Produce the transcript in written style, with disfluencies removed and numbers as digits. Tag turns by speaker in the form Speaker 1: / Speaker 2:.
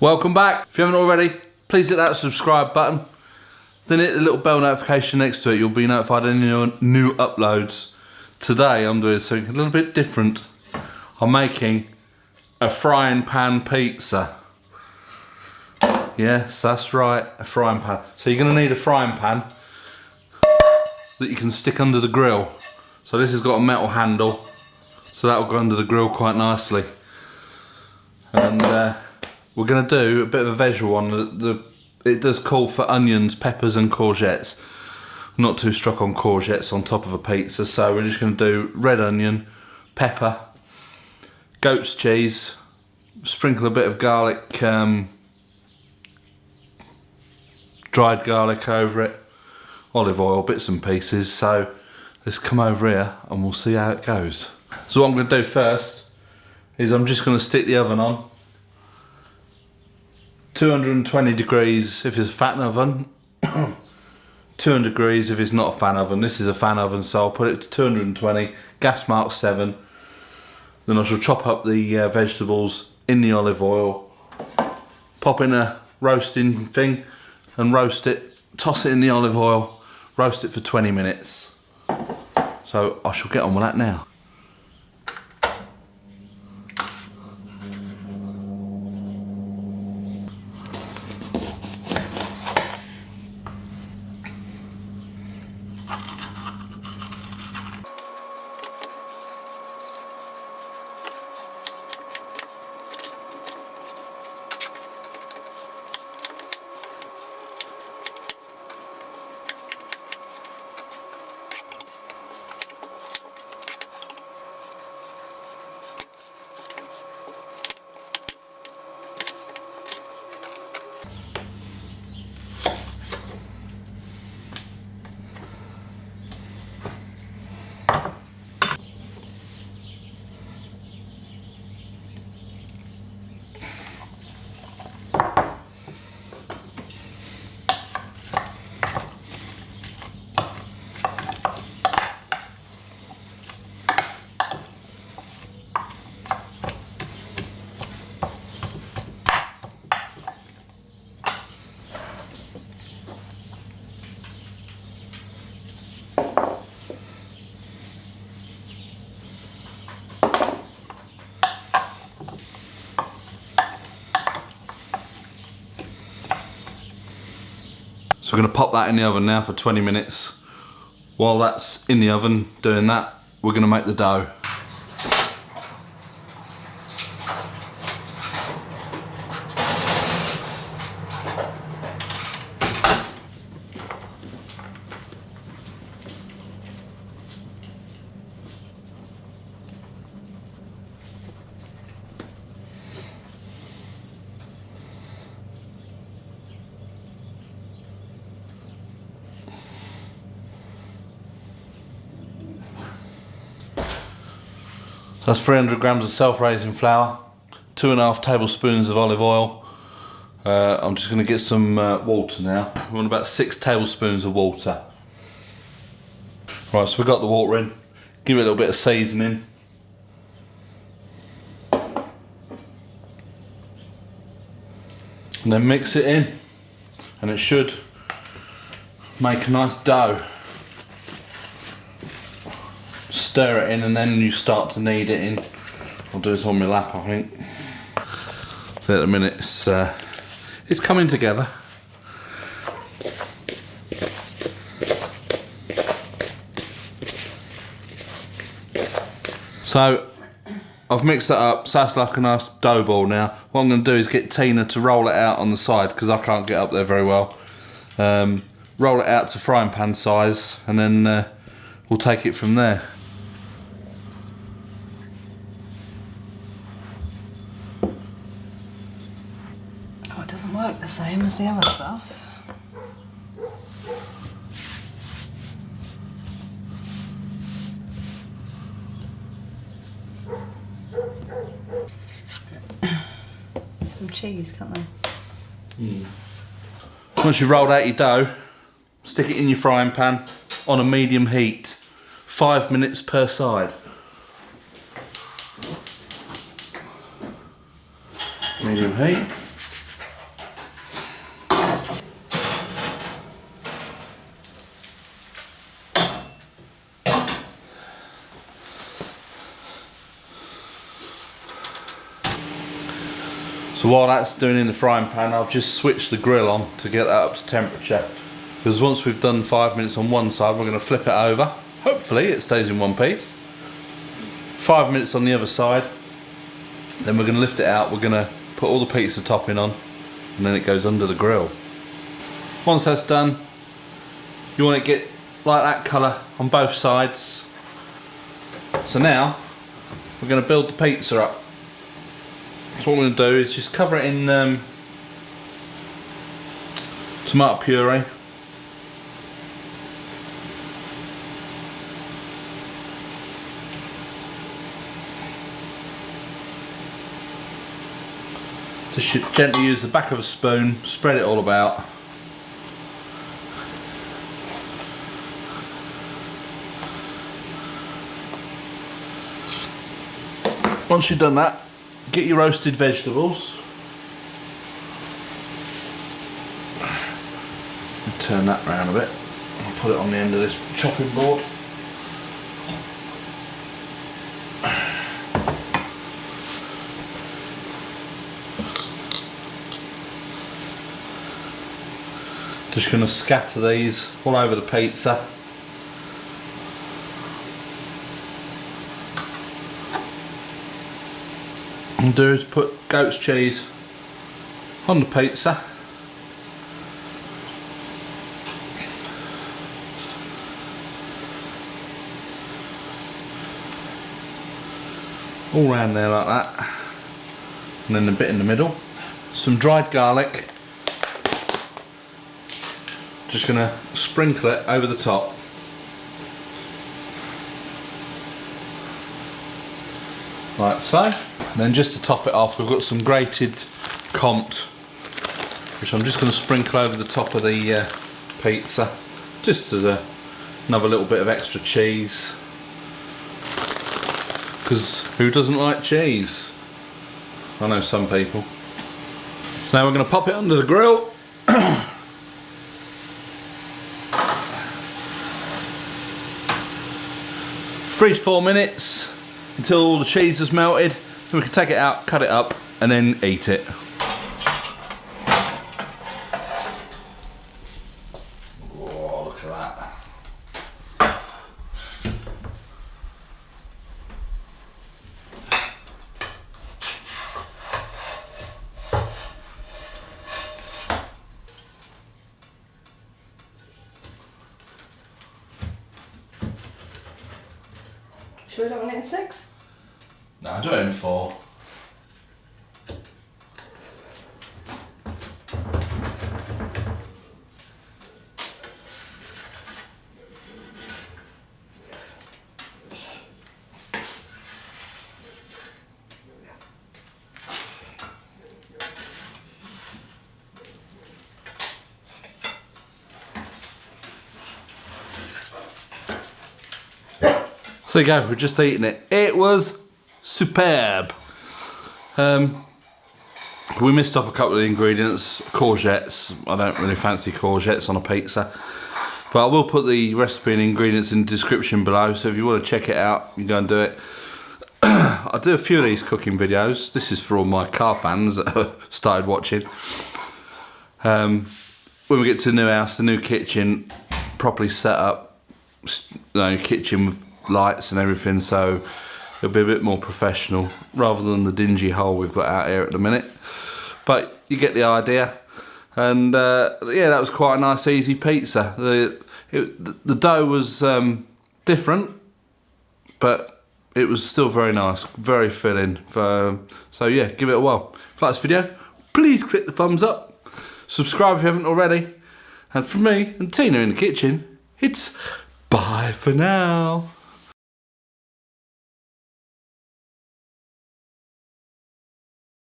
Speaker 1: Welcome back. If you haven't already, please hit that subscribe button. Then hit the little bell notification next to it. You'll be notified of any new uploads. Today I'm doing something a little bit different. I'm making a frying pan pizza. Yes, that's right, a frying pan. So you're going to need a frying pan that you can stick under the grill. So this has got a metal handle, so that will go under the grill quite nicely. And we're going to do a bit of a visual one. It does call for onions, peppers and courgettes. I'm not too struck on courgettes on top of a pizza, so we're just going to do red onion, pepper, goat's cheese, sprinkle a bit of garlic, dried garlic over it, olive oil, bits and pieces. So let's come over here and we'll see how it goes. So what I'm going to do first is I'm just going to stick the oven on. 220 degrees if it's a fan oven, 200 degrees if it's not a fan oven. This is a fan oven, so I'll put it to 220, gas mark 7. Then I shall chop up the vegetables in the olive oil, pop in a roasting thing and roast it, toss it in the olive oil, roast it for 20 minutes. So I shall get on with that now. So we're going to pop that in the oven now for 20 minutes. While that's in the oven doing that, we're going to make the dough. So that's 300 grams of self-raising flour, 2.5 tablespoons of olive oil. I'm just going to get some water now. We want about 6 tablespoons of water. Right, so we've got the water in. Give it a little bit of seasoning. And then mix it in. And it should make a nice dough. Stir it in and then you start to knead it in. I'll do this on my lap, I think. So at the minute it's coming together. So I've mixed that up, so that's like a nice dough ball now. What I'm going to do is get Tina to roll it out on the side because I can't get up there very well. Roll it out to frying pan size and then we'll take it from there.
Speaker 2: Oh, it doesn't work the same as the other stuff. Some cheese, can't they?
Speaker 1: Once you've rolled out your dough, stick it in your frying pan on a medium heat, 5 minutes per side. Medium heat. So while that's doing in the frying pan, I've just switched the grill on to get that up to temperature. Because once we've done 5 minutes on one side, we're going to flip it over. Hopefully it stays in one piece. 5 minutes on the other side. Then we're going to lift it out. We're going to put all the pizza topping on, and then it goes under the grill. Once that's done, you want to get like that colour on both sides. So now we're going to build the pizza up. So what we're going to do is just cover it in tomato puree. Just gently use the back of a spoon, spread it all about. Once you've done that, get your roasted vegetables. Turn that round a bit. I'll put it on the end of this chopping board. Just going to scatter these all over the pizza. And do is put goat's cheese on the pizza. All round there like that. And then a bit in the middle. Some dried garlic. Just gonna sprinkle it over the top. Like so. And then just to top it off, we've got some grated Comte, which I'm just gonna sprinkle over the top of the pizza. Just as another little bit of extra cheese. Because who doesn't like cheese? I know some people. So now we're gonna pop it under the grill. 3 to 4 minutes until all the cheese is melted. Then we can take it out, cut it up, and then eat it. Oh, look at that.
Speaker 2: Should we do it in 6?
Speaker 1: No, I'll do it in 4. So there you go, we're just eating it. It was superb. We missed off a couple of the ingredients. Courgettes. I don't really fancy courgettes on a pizza. But I will put the recipe and ingredients in the description below, so if you want to check it out, you can go and do it. I do a few of these cooking videos. This is for all my car fans that have started watching. When we get to the new house, the new kitchen, properly set up, kitchen with lights and everything, so it'll be a bit more professional rather than the dingy hole we've got out here at the minute. But you get the idea. And yeah, that was quite a nice easy pizza. The dough was different, but it was still very nice, very filling. So yeah, give it a whirl. If you like this video, please click the thumbs up. Subscribe if you haven't already. And from me and Tina in the kitchen, it's bye for now.